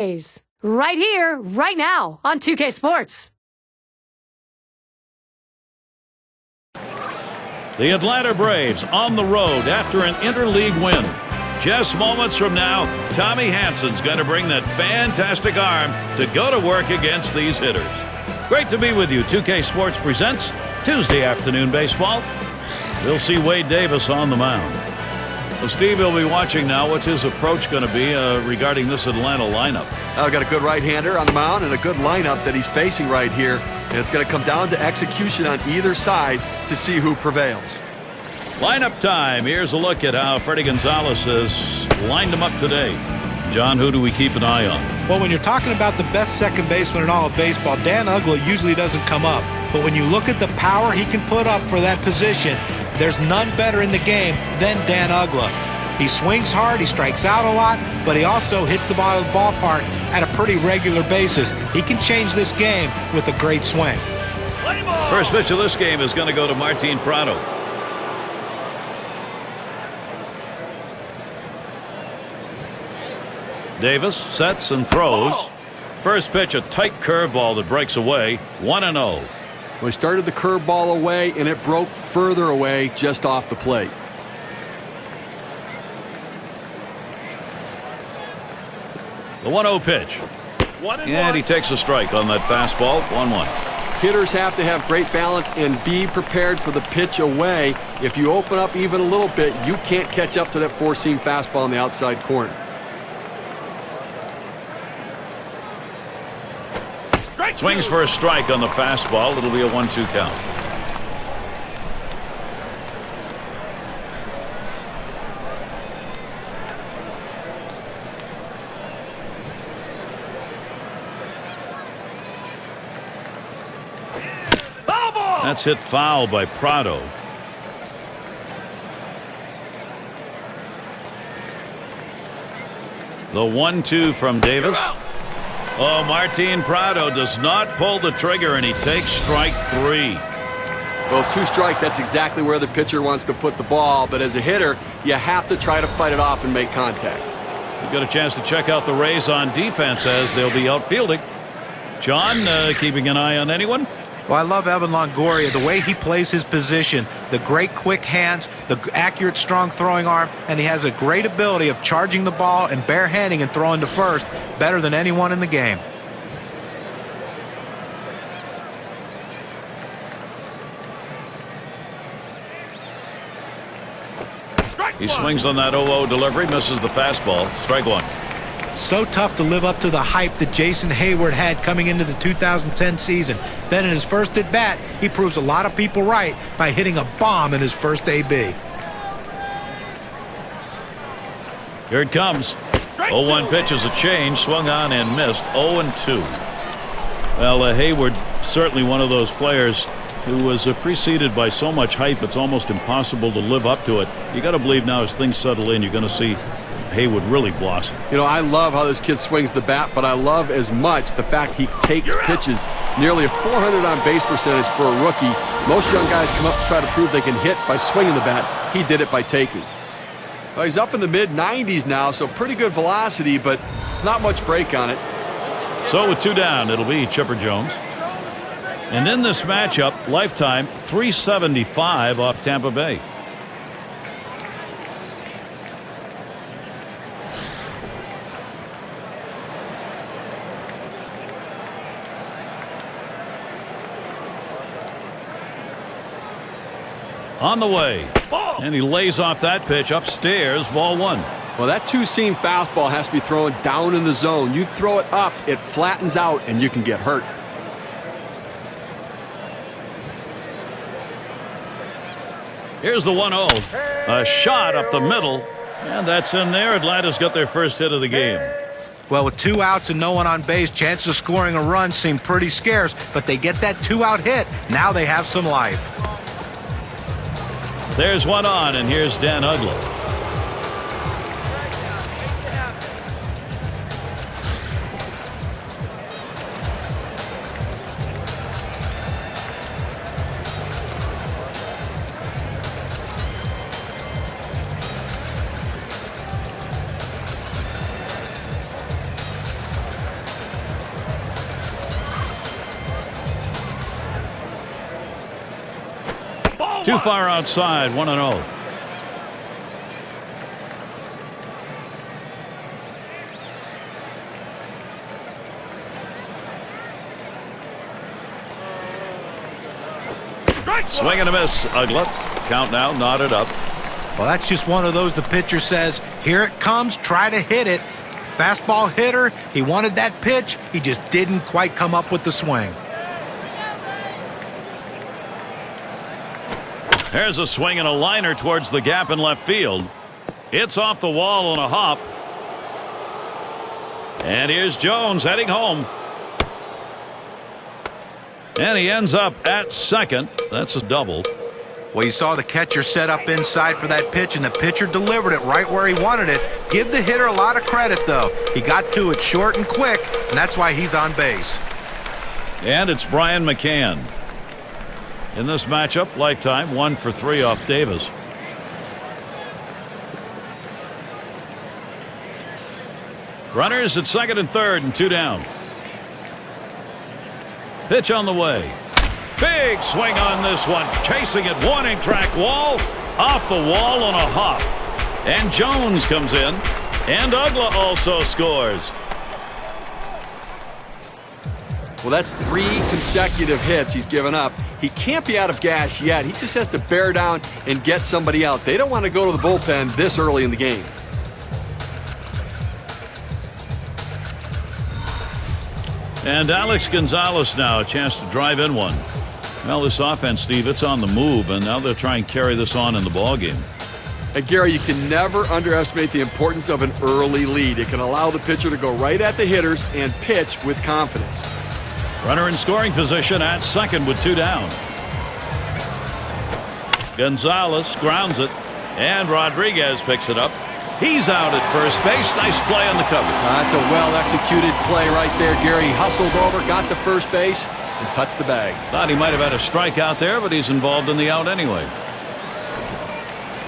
Right here, right now on 2K Sports. The Atlanta Braves on the road after an interleague win. Just moments from now, Tommy Hansen's going to bring that fantastic arm to go to work against these hitters. Great to be with you. 2K Sports presents Tuesday afternoon baseball. We'll see Wade Davis on the mound. Well, Steve will be watching now. What's his approach going to be regarding this Atlanta lineup? I've got a good right-hander on the mound and a good lineup that he's facing right here. And it's going to come down to execution on either side to see who prevails. Lineup time. Here's a look at how Freddie Gonzalez has lined them up today. John, who do we keep an eye on? Well, when you're talking about the best second baseman in all of baseball, Dan Uggla usually doesn't come up. But when you look at the power he can put up for that position, there's none better in the game than Dan Uggla. He swings hard, he strikes out a lot, but he also hits the ball of the ballpark at a pretty regular basis. He can change this game with a great swing. First pitch of this game is going to go to Martin Prado. Davis sets and throws. First pitch, a tight curveball that breaks away. 1-0. Well, he started the curveball away, and it broke further away just off the plate. The 1-0 pitch. And he takes a strike on that fastball. 1-1. Hitters have to have great balance and be prepared for the pitch away. If you open up even a little bit, you can't catch up to that four-seam fastball in the outside corner. Swings for a strike on the fastball. It'll be a 1-2 count. That's hit foul by Prado. The 1-2 from Davis. Oh, Martin Prado does not pull the trigger, and he takes strike 3. Well, 2 strikes, that's exactly where the pitcher wants to put the ball. But as a hitter, you have to try to fight it off and make contact. You've got a chance to check out the Rays on defense as they'll be outfielding. John, keeping an eye on anyone? Well, I love Evan Longoria, the way he plays his position, the great quick hands, the accurate, strong throwing arm, and he has a great ability of charging the ball and barehanding and throwing to first better than anyone in the game. He swings on that 0-0 delivery, misses the fastball. Strike 1. So tough to live up to the hype that Jason Hayward had coming into the 2010 season. Then in his first at-bat, he proves a lot of people right by hitting a bomb in his first AB. Here it comes. 0-1 pitch is a change, swung on and missed. 0-2. Well, Hayward, certainly one of those players who was preceded by so much hype, it's almost impossible to live up to it. You got to believe now as things settle in, you're going to see Hayward really blossom. You know, I love how this kid swings the bat, but I love as much the fact he takes pitches. Nearly a 400 on base percentage for a rookie. Most young guys come up to try to prove they can hit by swinging the bat. He did it by taking. Well, he's up in the mid-90s now, so pretty good velocity, but not much break on it. So with 2 down, it'll be Chipper Jones. And in this matchup, lifetime 375 off Tampa Bay. On the way, and he lays off that pitch upstairs. Ball 1. Well, that 2-seam fastball has to be thrown down in the zone. You throw it up, it flattens out, and you can get hurt. Here's the 1-0. A shot up the middle, and that's in there. Atlanta's got their first hit of the game. Well, with 2 outs and no one on base, chances of scoring a run seem pretty scarce, but they get that 2-out hit. Now they have some life. There's one on, and here's Dan Uggla. Too far outside, 1-0. Swing and a miss, Ugla. Count now, knotted up. Well, that's just one of those the pitcher says, here it comes, try to hit it. Fastball hitter, he wanted that pitch, he just didn't quite come up with the swing. There's a swing and a liner towards the gap in left field. It's off the wall on a hop. And here's Jones heading home. And he ends up at second. That's a double. Well, you saw the catcher set up inside for that pitch, and the pitcher delivered it right where he wanted it. Give the hitter a lot of credit, though. He got to it short and quick, and that's why he's on base. And it's Brian McCann. In this matchup, lifetime 1 for 3 off Davis. Runners at second and third and 2 down. Pitch on the way. Big swing on this one. Chasing it, warning track wall. Off the wall on a hop. And Jones comes in. And Ugla also scores. Well, that's 3 consecutive hits he's given up. He can't be out of gas yet. He just has to bear down and get somebody out. They don't want to go to the bullpen this early in the game. And Alex Gonzalez now, a chance to drive in one. Well, this offense, Steve, it's on the move, and now they're trying to carry this on in the ballgame. And Gary, you can never underestimate the importance of an early lead. It can allow the pitcher to go right at the hitters and pitch with confidence. Runner in scoring position at second with 2 down. Gonzalez grounds it, and Rodriguez picks it up. He's out at first base. Nice play on the cover. That's a well-executed play right there, Gary. He hustled over, got to first base, and touched the bag. Thought he might have had a strikeout there, but he's involved in the out anyway.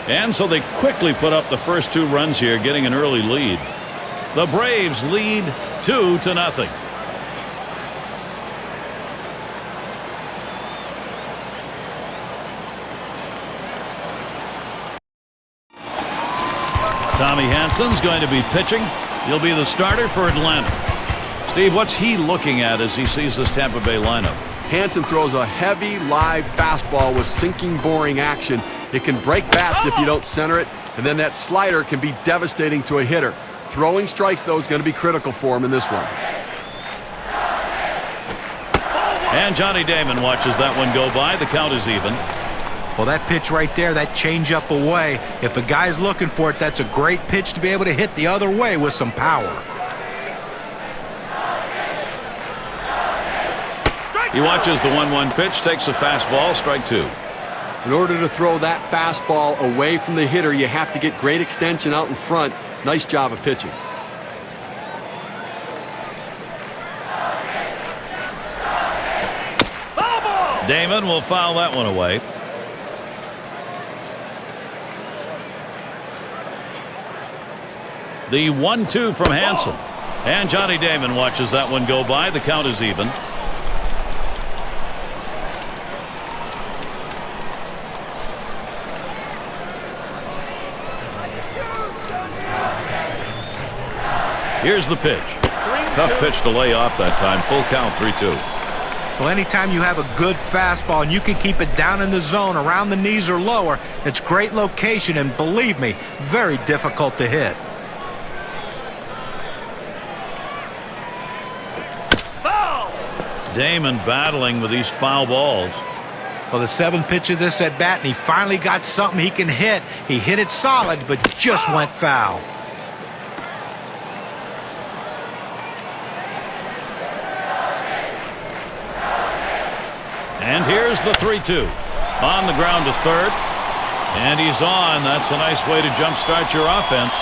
And so they quickly put up the first 2 runs here, getting an early lead. The Braves lead 2-0. Tommy Hansen's going to be pitching. He'll be the starter for Atlanta. Steve, what's he looking at as he sees this Tampa Bay lineup? Hansen throws a heavy, live fastball with sinking, boring action. It can break bats if you don't center it, and then that slider can be devastating to a hitter. Throwing strikes, though, is going to be critical for him in this one. And Johnny Damon watches that one go by. The count is even. Well, that pitch right there, that changeup away, if a guy's looking for it, that's a great pitch to be able to hit the other way with some power. He watches the 1-1 pitch, takes a fastball, strike 2. In order to throw that fastball away from the hitter, you have to get great extension out in front. Nice job of pitching. Damon will foul that one away. The 1-2 from Hansen. And Johnny Damon watches that one go by. The count is even. Here's the pitch. Tough pitch to lay off that time. Full count, 3-2. Well, anytime you have a good fastball and you can keep it down in the zone around the knees or lower, it's great location and, believe me, very difficult to hit. Damon battling with these foul balls. Well, the 7th pitch of this at bat, and he finally got something he can hit. He hit it solid, but just went foul. And here's the 3-2. On the ground to third. And he's on. That's a nice way to jumpstart your offense.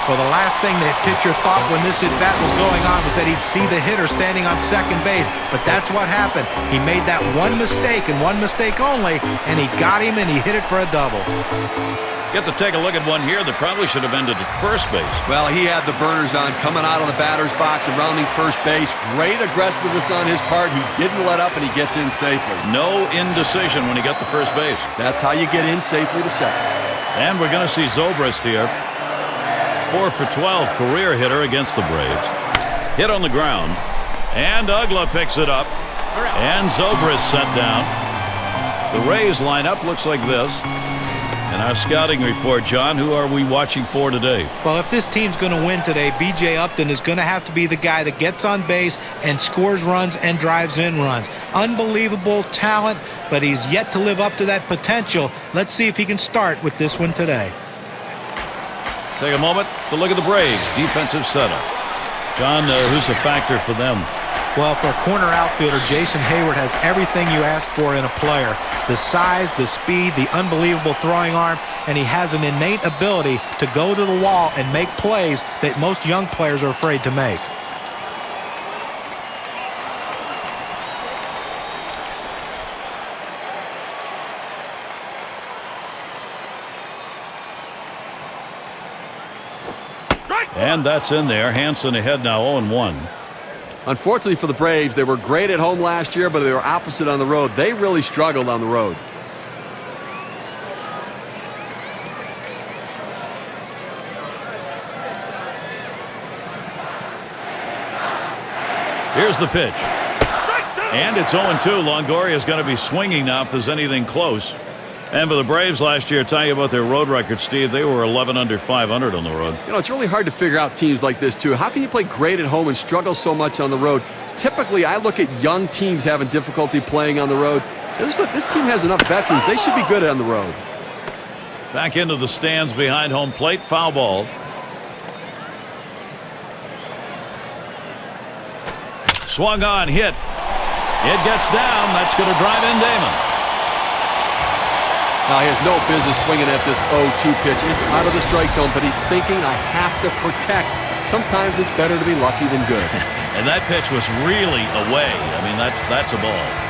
Well, the last thing the pitcher thought when this at-bat was going on was that he'd see the hitter standing on second base. But that's what happened. He made that one mistake and one mistake only, and he got him and he hit it for a double. Get to take a look at one here that probably should have ended at first base. Well, he had the burners on coming out of the batter's box and rounding first base. Great aggressiveness on his part. He didn't let up, and he gets in safely. No indecision when he got to first base. That's how you get in safely to second. And we're going to see Zobrist here. 4 for 12 career hitter against the Braves. Hit on the ground. And Ugla picks it up. And Zobrist sent down. The Rays lineup looks like this. And our scouting report, John, who are we watching for today? Well, if this team's going to win today, B.J. Upton is going to have to be the guy that gets on base and scores runs and drives in runs. Unbelievable talent, but he's yet to live up to that potential. Let's see if he can start with this one today. Take a moment to look at the Braves' defensive setup. John, who's a factor for them? Well, for a corner outfielder, Jason Hayward has everything you ask for in a player. The size, the speed, the unbelievable throwing arm, and he has an innate ability to go to the wall and make plays that most young players are afraid to make. And that's in there. Hansen ahead now 0-1. Unfortunately for the Braves, they were great at home last year, but they were opposite on the road. They really struggled on the road. Here's the pitch. And it's 0-2. Longoria is going to be swinging now if there's anything close. And for the Braves last year, tell you about their road record, Steve. They were 11 under 500 on the road. You know, it's really hard to figure out teams like this, too. How can you play great at home and struggle so much on the road? Typically, I look at young teams having difficulty playing on the road. This team has enough veterans. They should be good on the road. Back into the stands behind home plate. Foul ball. Swung on, hit. It gets down. That's going to drive in Damon. Now, he has no business swinging at this 0-2 pitch. It's out of the strike zone, but he's thinking, I have to protect. Sometimes it's better to be lucky than good. And that pitch was really away. I mean, that's a ball.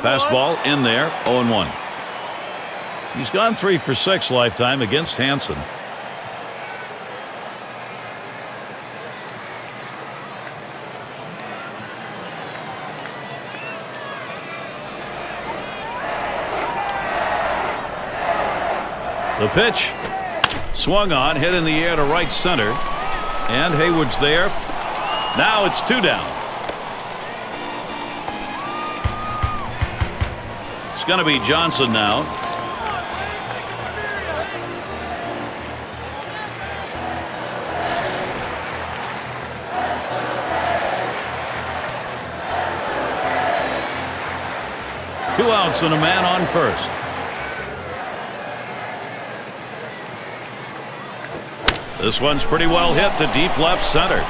Fastball in there, 0-1. He's gone 3 for 6 lifetime against Hansen. The pitch swung on, hit in the air to right center, and Hayward's there. Now it's 2 down. It's going to be Johnson now. Two outs and a man on first. This one's pretty well hit to deep left center.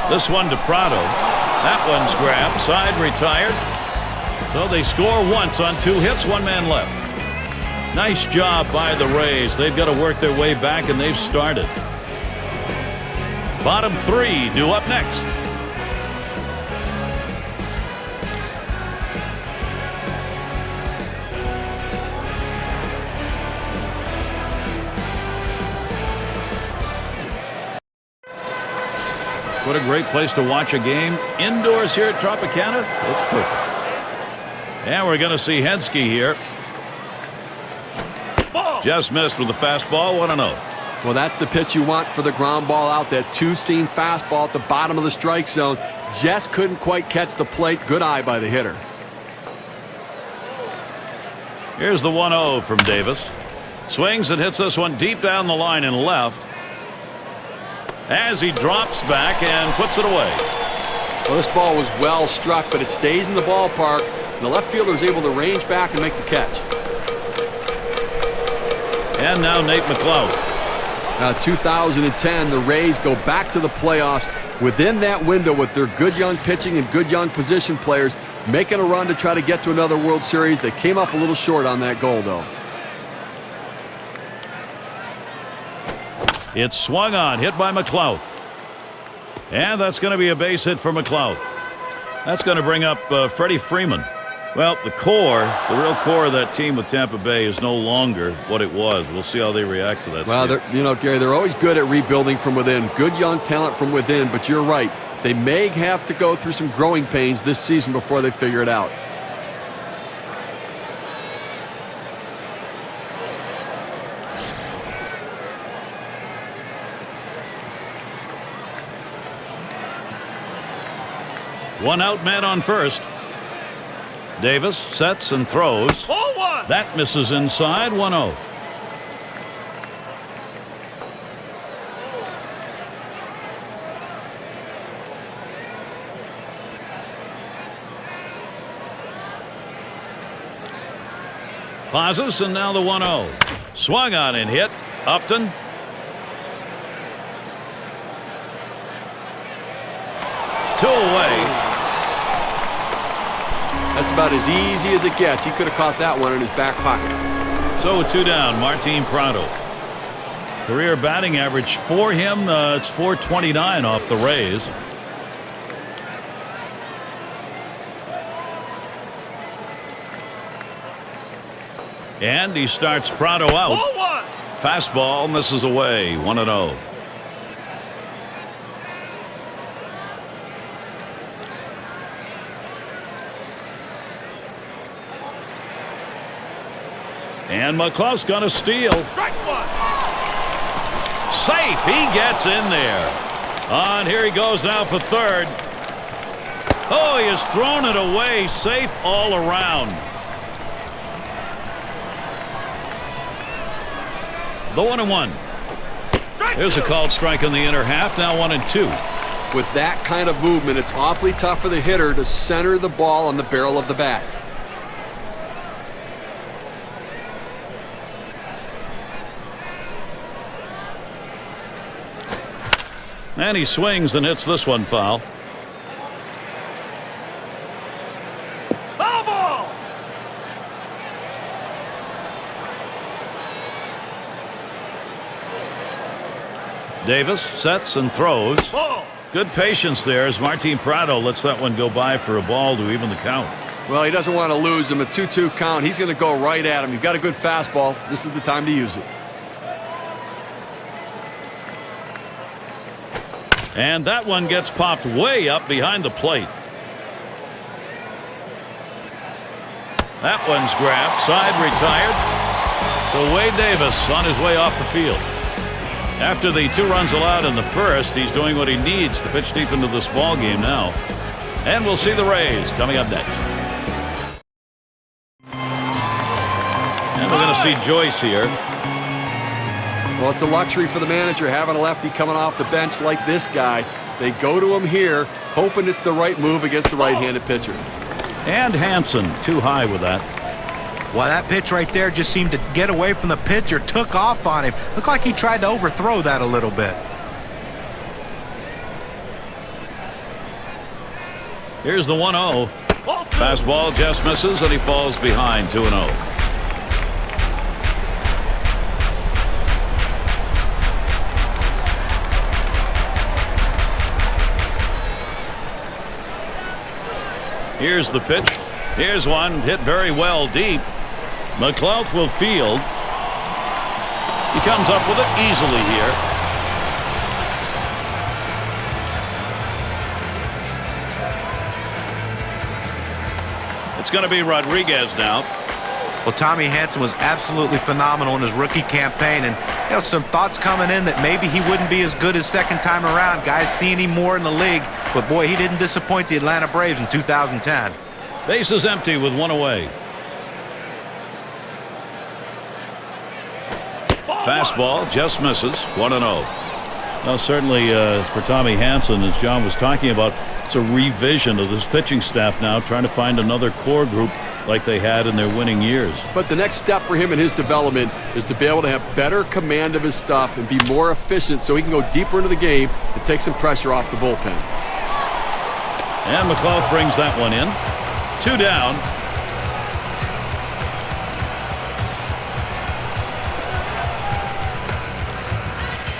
This one to Prado. That one's grabbed. Side retired. So they score once on 2 hits, 1 man left. Nice job by the Rays. They've got to work their way back, and they've started. Bottom 3 due up next. What a great place to watch a game. Indoors here at Tropicana. It's perfect. And we're going to see Hensky here. Just missed with the fastball. 1-0. Well, that's the pitch you want for the ground ball out. That two-seam fastball at the bottom of the strike zone. Just couldn't quite catch the plate. Good eye by the hitter. Here's the 1-0 from Davis. Swings and hits this one deep down the line and left. As he drops back and puts it away. Well, this ball was well struck, but it stays in the ballpark. And the left fielder is able to range back and make the catch. And now Nate McLeod. 2010, the Rays go back to the playoffs within that window with their good young pitching and good young position players, making a run to try to get to another World Series. They came up a little short on that goal, though. It's swung on, hit by McLeod. And that's going to be a base hit for McLeod. That's going to bring up Freddie Freeman. Well, the real core of that team with Tampa Bay is no longer what it was. We'll see how they react to that. Well, Gary, they're always good at rebuilding from within. Good young talent from within, but you're right. They may have to go through some growing pains this season before they figure it out. One out, man on first. Davis sets and throws. That misses inside. 1-0. Pauses, and now the 1-0. Swung on and hit. Upton. Two away. That's about as easy as it gets. He could have caught that one in his back pocket. So with two down, Martin Prado. Career batting average for him, it's .429 off the Rays. And he starts Prado out. Fastball misses away. 1-0. And McClusk's gonna steal. Safe. He gets in there. And here he goes now for third. Oh, he has thrown it away. Safe all around. The 1-1. Here's a called strike in the inner half. Now 1-2. With that kind of movement, it's awfully tough for the hitter to center the ball on the barrel of the bat. And he swings and hits this one foul. Foul ball! Davis sets and throws. Ball! Good patience there as Martin Prado lets that one go by for a ball to even the count. Well, he doesn't want to lose him. A 2-2 count. He's going to go right at him. You've got a good fastball. This is the time to use it. And that one gets popped way up behind the plate. That one's grabbed. Side retired. So Wade Davis on his way off the field. After the 2 runs allowed in the first, he's doing what he needs to pitch deep into this ball game now. And we'll see the Rays coming up next. And we're going to see Joyce here. Well, it's a luxury for the manager having a lefty coming off the bench like this guy. They go to him here, hoping it's the right move against the right-handed pitcher. And Hansen too high with that. Well, that pitch right there just seemed to get away from the pitcher, took off on him. Looked like he tried to overthrow that a little bit. Here's the 1-0. Fastball just misses, and he falls behind 2-0. Here's the pitch. Here's one hit very well deep. McLeod will field. He comes up with it easily here. It's going to be Rodriguez now. Well, Tommy Hansen was absolutely phenomenal in his rookie campaign, and some thoughts coming in that maybe he wouldn't be as good his second time around. Guys seeing him more in the league, but boy, he didn't disappoint the Atlanta Braves in 2010. Base is empty with 1 away. Fastball just misses. 1-0. Now certainly for Tommy Hansen, as John was talking about, it's a revision of this pitching staff now, trying to find another core group like they had in their winning years. But the next step for him in his development is to be able to have better command of his stuff and be more efficient so he can go deeper into the game and take some pressure off the bullpen. And McClough brings that one in. 2 down.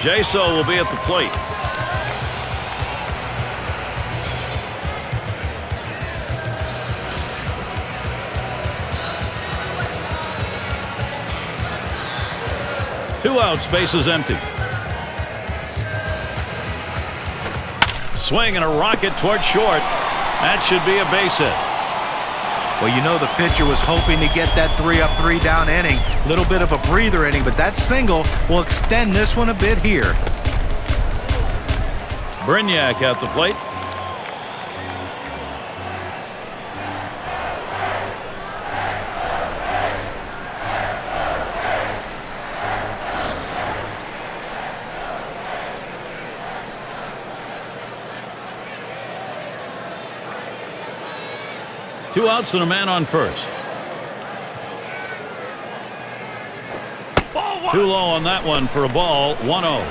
Jaso will be at the plate. Two outs, bases empty. Swing and a rocket toward short. That should be a base hit. Well, you know the pitcher was hoping to get that 3-up, 3-down inning. Little bit of a breather inning, but that single will extend this one a bit here. Brignac at the plate. Two outs and a man on first. Too low on that one for a ball. 1-0.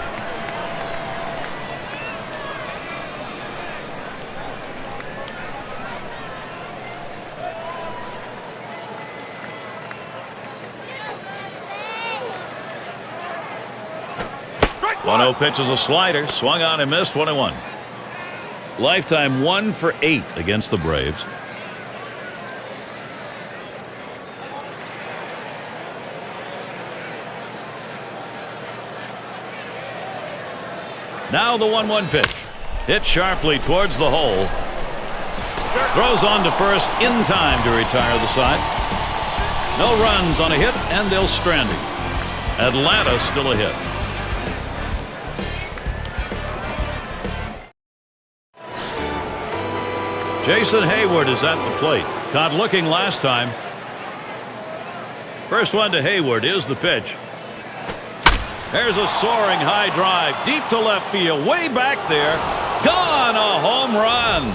One-0 pitch is a slider. Swung on and missed. 1-1. Lifetime 1 for 8 against the Braves. Now the 1-1 pitch. Hit sharply towards the hole. Throws on to first in time to retire the side. No runs on a hit, and they'll strand him. Atlanta still a hit. Jason Hayward is at the plate. Caught looking last time. First one to Hayward is the pitch. There's a soaring high drive deep to left field, way back there. Gone, a home run.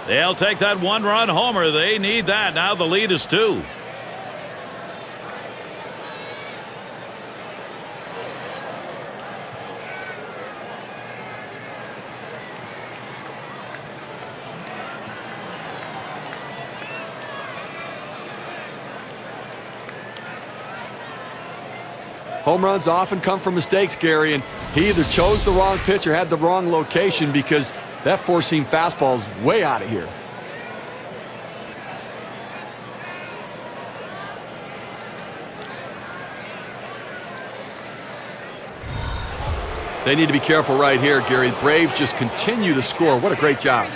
They'll take that 1-run homer. They need that. Now the lead is 2. Home runs often come from mistakes, Gary, and he either chose the wrong pitch or had the wrong location because that four-seam fastball is way out of here. They need to be careful right here, Gary. The Braves just continue to score. What a great job.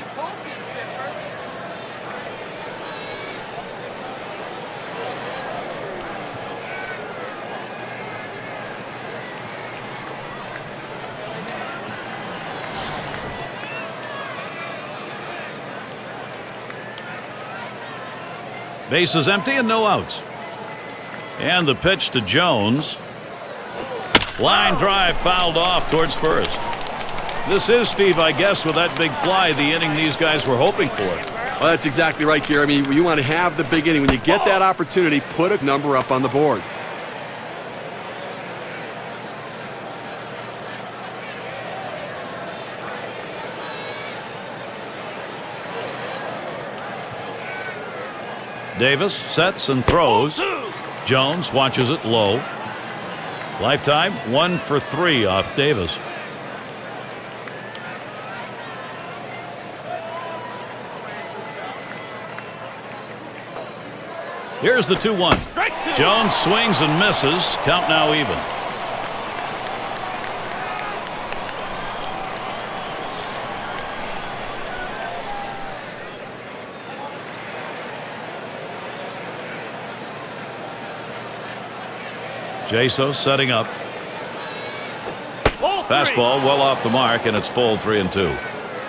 Bases empty and no outs. And the pitch to Jones. Line drive fouled off towards first. This is, Steve, I guess, with that big fly, the inning these guys were hoping for. Well, that's exactly right, Gary. I mean, you want to have the big inning. When you get that opportunity, put a number up on the board. Davis sets and throws. Jones watches it low. Lifetime 1 for 3 off Davis. Here's the 2-1. Jones swings and misses. Count now even. Jaso setting up. Fastball well off the mark, and it's full 3-2.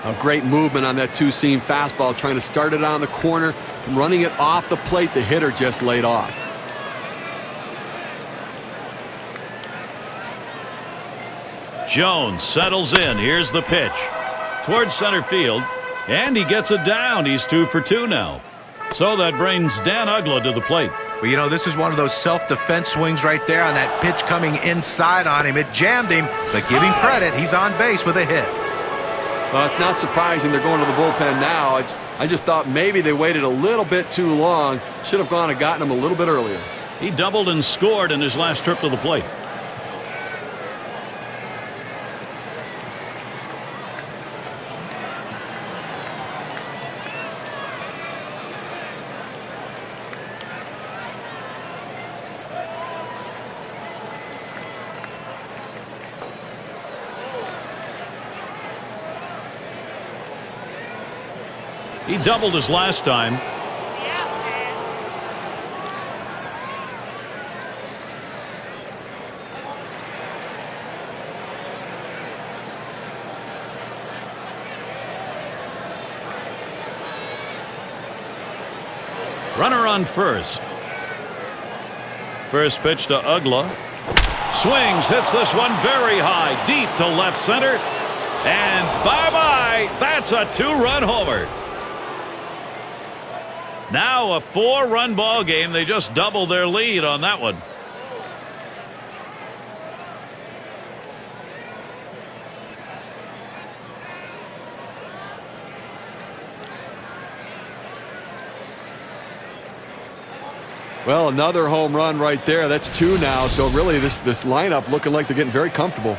A great movement on that two-seam fastball, trying to start it on the corner. From running it off the plate, the hitter just laid off. Jones settles in. Here's the pitch. Towards center field, and he gets it down. He's 2 for 2 now. So that brings Dan Uggla to the plate. Well, you know, this is one of those self-defense swings right there on that pitch coming inside on him. It jammed him, but give him credit. He's on base with a hit. Well, it's not surprising they're going to the bullpen now. I just thought maybe they waited a little bit too long. Should have gone and gotten him a little bit earlier. He doubled and scored in his last trip to the plate. He doubled his last time. Runner on first. First pitch to Uggla. Swings, hits this one very high, deep to left center. And bye-bye. That's a two-run homer. Now a four-run ball game. They just doubled their lead on that one. Well, another home run right there. That's two now. So really this lineup looking like they're getting very comfortable.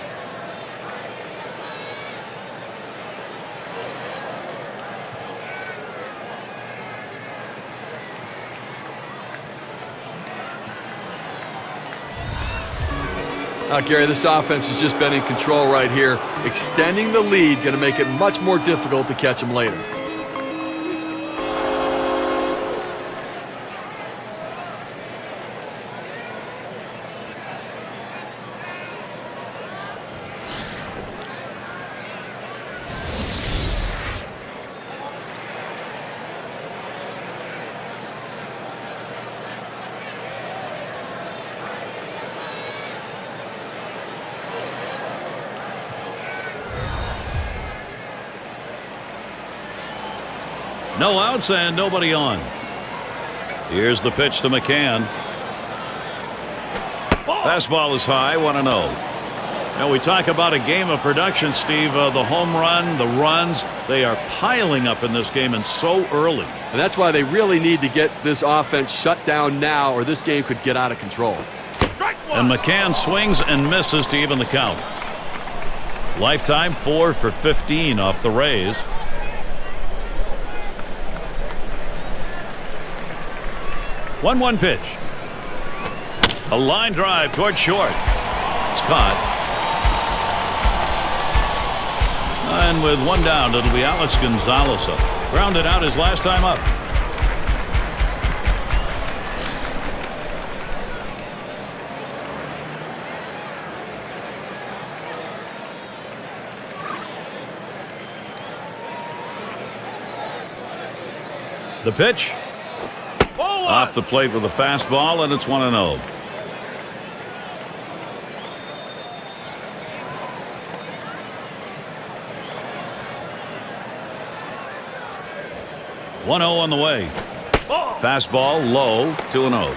Gary, this offense has just been in control right here. Extending the lead, going to make it much more difficult to catch them later. No outs and nobody on. Here's the pitch to McCann. Fastball is high, 1-0. Now we talk about a game of production, Steve. The home run, the runs, they are piling up in this game and so early. And that's why they really need to get this offense shut down now or this game could get out of control. And McCann swings and misses to even the count. Lifetime 4 for 15 off the Rays. One pitch. A line drive toward short. It's caught. And with one down, it'll be Alex Gonzalez up. Grounded out his last time up. The pitch. Off the plate with a fastball, and it's 1-0. On the way. Fastball low, 2-0.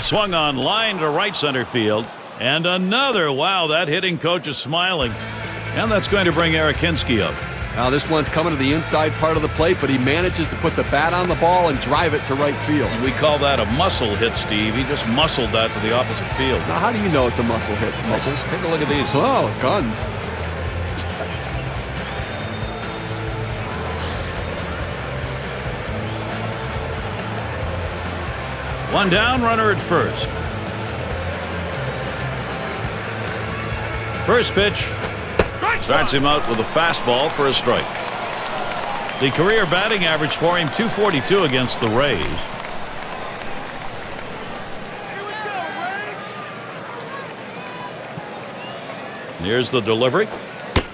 Swung on line to right center field. And another. Wow, that hitting coach is smiling. And that's going to bring Eric Hinske up. Now this one's coming to the inside part of the plate, but he manages to put the bat on the ball and drive it to right field. And we call that a muscle hit, Steve. He just muscled that to the opposite field. Now how do you know it's a muscle hit? Muscles. Take a look at these. Oh, guns. One down, runner at first. First pitch starts him out with a fastball for a strike. The career batting average for him, .242 against the Rays. And here's the delivery.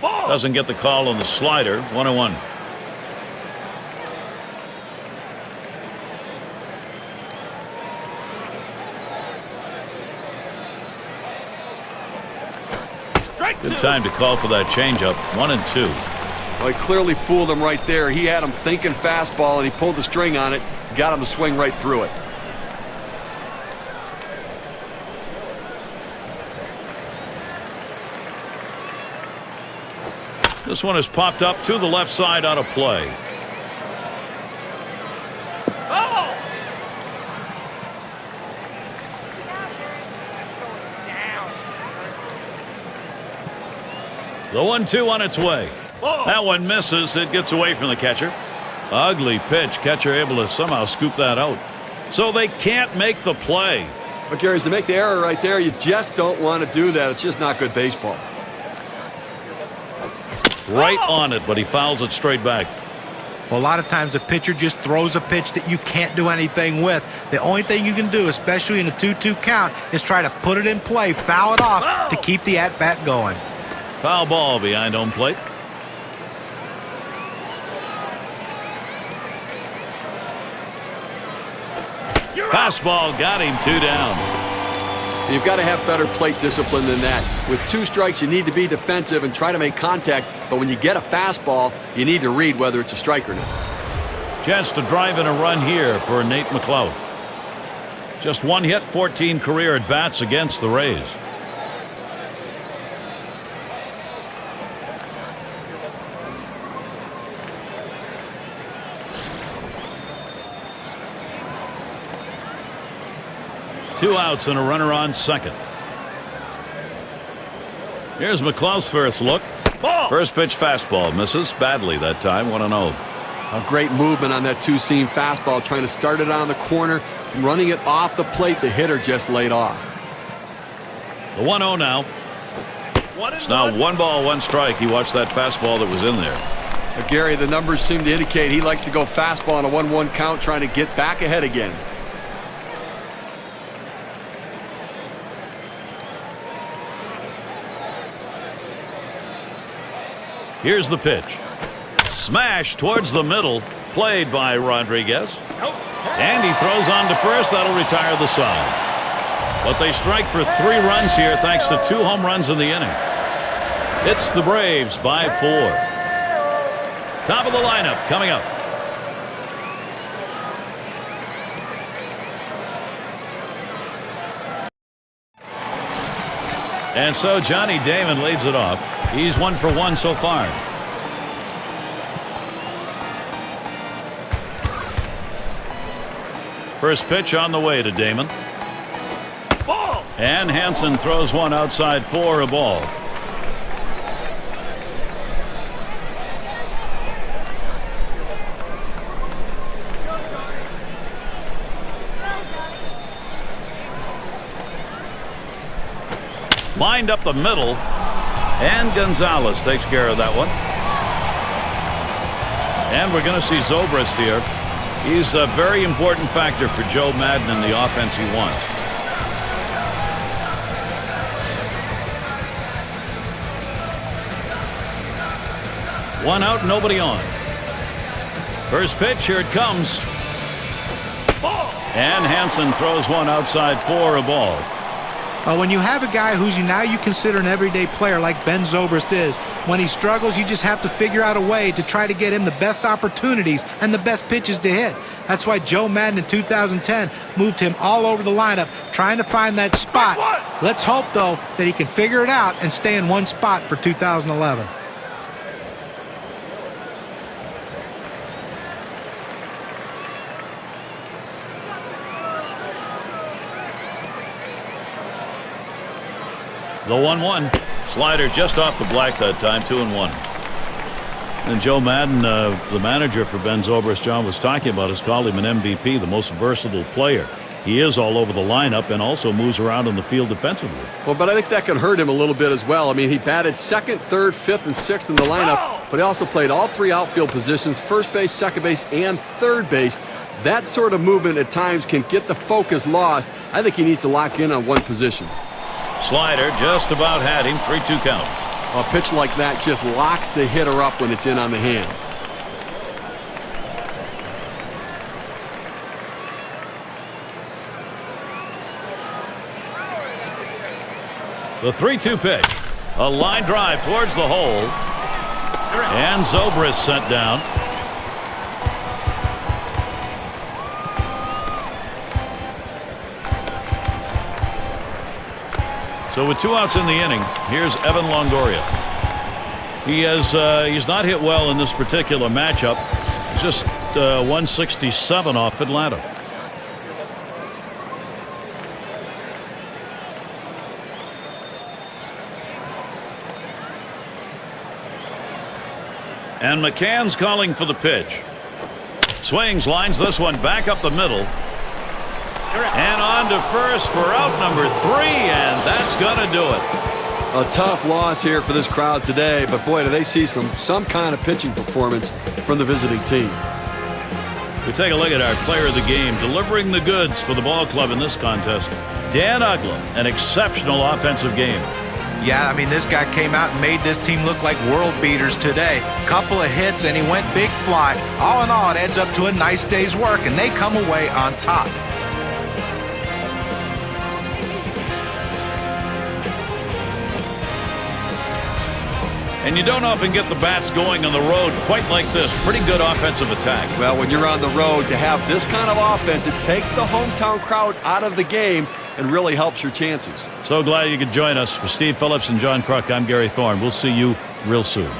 Doesn't get the call on the slider. 1-1. Good time to call for that changeup. 1-2. Well, he clearly fooled him right there. He had him thinking fastball, and he pulled the string on it, got him to swing right through it. This one has popped up to the left side out of play. The 1-2 on its way. That one misses. It gets away from the catcher. Ugly pitch. Catcher able to somehow scoop that out. So they can't make the play. But, Gary, to make the error right there, you just don't want to do that. It's just not good baseball. Right on it, but he fouls it straight back. Well, a lot of times the pitcher just throws a pitch that you can't do anything with. The only thing you can do, especially in a 2-2 count, is try to put it in play, foul it off to keep the at-bat going. Foul ball behind home plate. Fastball got him 2 down. You've got to have better plate discipline than that. With 2 strikes, you need to be defensive and try to make contact. But when you get a fastball, you need to read whether it's a strike or not. Chance to drive in a run here for Nate McLeod. Just 1 hit, 14 career at bats against the Rays. Two outs and a runner on second. Here's McCloud's first look. First pitch fastball misses badly that time. 1-0. A great movement on that 2-seam fastball, trying to start it on the corner, running it off the plate. The hitter just laid off. The 1-0 now. It's now 1 ball, 1 strike. You watch that fastball that was in there. But Gary, the numbers seem to indicate he likes to go fastball on a 1-1 count, trying to get back ahead again. Here's the pitch. Smash towards the middle. Played by Rodriguez. And he throws on to first. That'll retire the side. But they strike for 3 runs here thanks to 2 home runs in the inning. It's the Braves by 4. Top of the lineup coming up. And so Johnny Damon leads it off. He's 1 for 1 so far. First pitch on the way to Damon. And Hansen throws one outside for a ball. Lined up the middle. And Gonzalez takes care of that one. And we're going to see Zobrist here. He's a very important factor for Joe Madden in the offense he wants. One out, nobody on. First pitch, here it comes. And Hansen throws one outside for a ball. When you have a guy who's now you consider an everyday player like Ben Zobrist is, when he struggles, you just have to figure out a way to try to get him the best opportunities and the best pitches to hit. That's why Joe Madden in 2010 moved him all over the lineup, trying to find that spot. Let's hope, though, that he can figure it out and stay in one spot for 2011. The 1-1. Slider just off the black that time, 2-1. And Joe Madden, the manager for Ben Zobrist, John was talking about, has called him an MVP, the most versatile player. He is all over the lineup and also moves around in the field defensively. Well, but I think that can hurt him a little bit as well. I mean, he batted second, third, fifth, and sixth in the lineup, but he also played all 3 outfield positions, first base, second base, and third base. That sort of movement at times can get the focus lost. I think he needs to lock in on one position. Slider just about had him. 3-2 count. A pitch like that just locks the hitter up when it's in on the hands. The 3-2 pitch. A line drive towards the hole. And Zobrist sent down. So with 2 outs in the inning, here's Evan Longoria. He's not hit well in this particular matchup. He's just 167 off Atlanta. And McCann's calling for the pitch. Swings, lines this one back up the middle. And on to first for out number 3, and that's going to do it. A tough loss here for this crowd today, but boy, do they see some kind of pitching performance from the visiting team. We take a look at our player of the game, delivering the goods for the ball club in this contest. Dan Uggla, an exceptional offensive game. Yeah, I mean, this guy came out and made this team look like world beaters today. Couple of hits, and he went big fly. All in all, it adds up to a nice day's work, and they come away on top. And you don't often get the bats going on the road quite like this. Pretty good offensive attack. Well, when you're on the road, to have this kind of offense, it takes the hometown crowd out of the game and really helps your chances. So glad you could join us. For Steve Phillips and John Kruk, I'm Gary Thorne. We'll see you real soon.